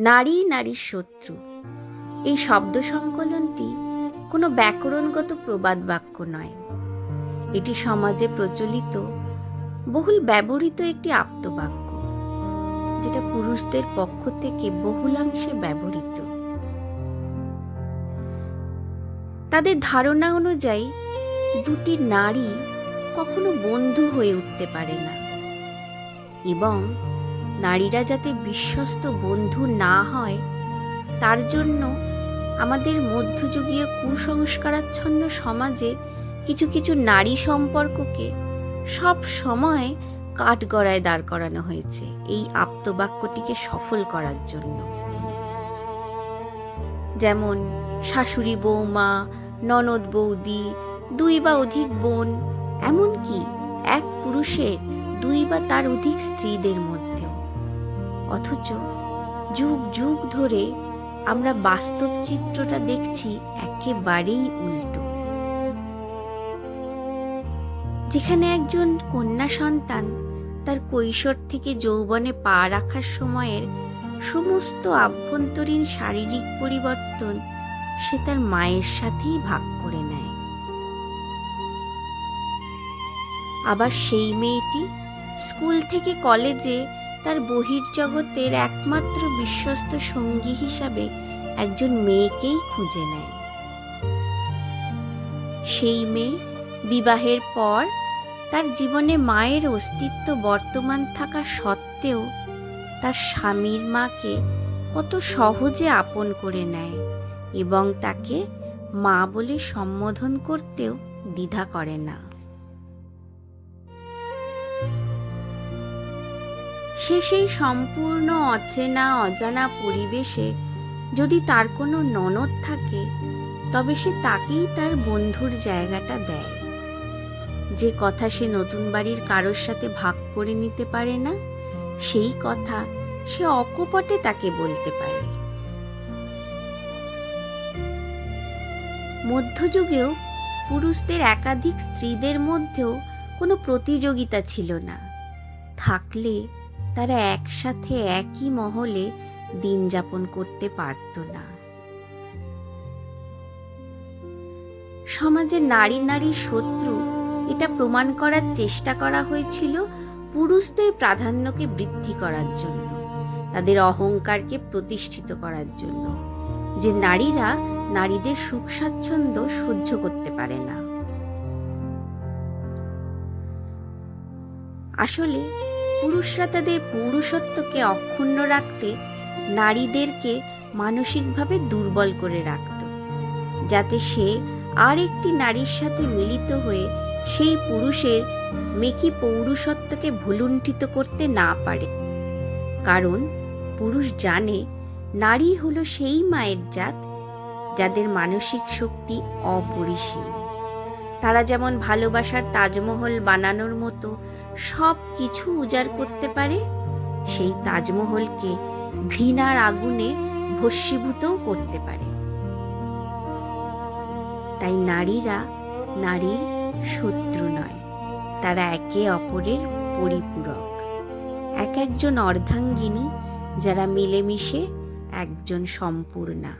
নারী নারীর শত্রু, এই শব্দ সংকলনটি কোনো ব্যাকরণগত প্রবাদ বাক্য নয়। এটি সমাজে প্রচলিত বহুল ব্যবহৃত একটি আপ্তবাক্য, যেটা পুরুষদের পক্ষ থেকে বহুলাংশে ব্যবহৃত। তাদের ধারণা অনুযায়ী দুটি নারী কখনো বন্ধু হয়ে উঠতে পারে না, এবং নারীরা যাতে বিশ্বস্ত বন্ধু না হয় তার জন্য আমাদের মধ্যযুগীয় কুসংস্কারাচ্ছন্ন সমাজে কিছু কিছু নারী সম্পর্ককে সব সময় কাঠগড়ায় দাঁড় করানো হয়েছে এই আপ্তবাক্যটিকে সফল করার জন্য। যেমন শাশুড়ি বৌমা, ননদ বৌদি, দুই বা অধিক বোন, এমনকি এক পুরুষের দুই বা তার অধিক স্ত্রীদের মধ্যেও। অথচ যুগ যুগ ধরে আমরা বাস্তব চিত্রটা দেখছি একেবারেই উল্টো। যেখানে একজন কন্যা সন্তান তার কৈশোর থেকে যৌবনে পা রাখার সময়ের সমস্ত আভ্যন্তরীণ শারীরিক পরিবর্তন সে তার মায়ের সাথেই ভাগ করে নেয়, আবার সেই মেয়েটি স্কুল থেকে কলেজে তার বহির্জগতের একমাত্র বিশ্বস্ত সঙ্গী হিসাবে একজন মেয়েকেই খুঁজে নেয়। সেই মেয়ে বিবাহের পর তার জীবনে মায়ের অস্তিত্ব বর্তমান থাকা সত্ত্বেও তার স্বামীর মাকে কত সহজে আপন করে নেয় এবং তাকে মা বলে সম্বোধন করতেও দ্বিধা করে না। সে সেই সম্পূর্ণ অচেনা অজানা পরিবেশে যদি তার কোনো ননদ থাকে, তবে সে তাকেই তার বন্ধুর জায়গাটা দেয়। যে কথা সে নতুন বাড়ির কারোর সাথে ভাগ করে নিতে পারে না, সেই কথা সে অকপটে তাকে বলতে পারে। মধ্যযুগেও পুরুষদের একাধিক স্ত্রীদের মধ্যেও কোনো প্রতিযোগিতা ছিল না। থাকলে তারা একসাথে একই মহলে দিন যাপন করতে পারত না। সমাজে নারী নারীর শত্রু এটা প্রমাণ করার চেষ্টা করা হয়েছিল পুরুষদের প্রাধান্যকে বৃদ্ধি করার জন্য, তাদের অহংকারকে প্রতিষ্ঠিত করার জন্য, যে নারীরা নারীদের সুখ স্বাচ্ছন্দ্য সহ্য করতে পারে না। আসলে পুরুষরা তাদের পৌরুষত্বকে অক্ষুণ্ণ রাখতে নারীদেরকে মানসিকভাবে দুর্বল করে রাখত, যাতে সে আর একটি নারীর সাথে মিলিত হয়ে সেই পুরুষের মেকি পৌরুষত্বকে ভুলুণ্ঠিত করতে না পারে। কারণ পুরুষ জানে নারী হলো সেই মায়ের জাত যাদের মানসিক শক্তি অপরিসীম। তারা যেমন ভালোবাসার তাজমহল বানানোর মতো সব কিছু উজাড় করতে পারে, সেই তাজমহলকে ঘৃণার আগুনে ভস্মীভূতও করতে পারে। তাই নারীরা নারীর শত্রু নয়, তারা একে অপরের পরিপূরক, এক একজন অর্ধাঙ্গিনী যারা মিলেমিশে একজন সম্পূর্ণা।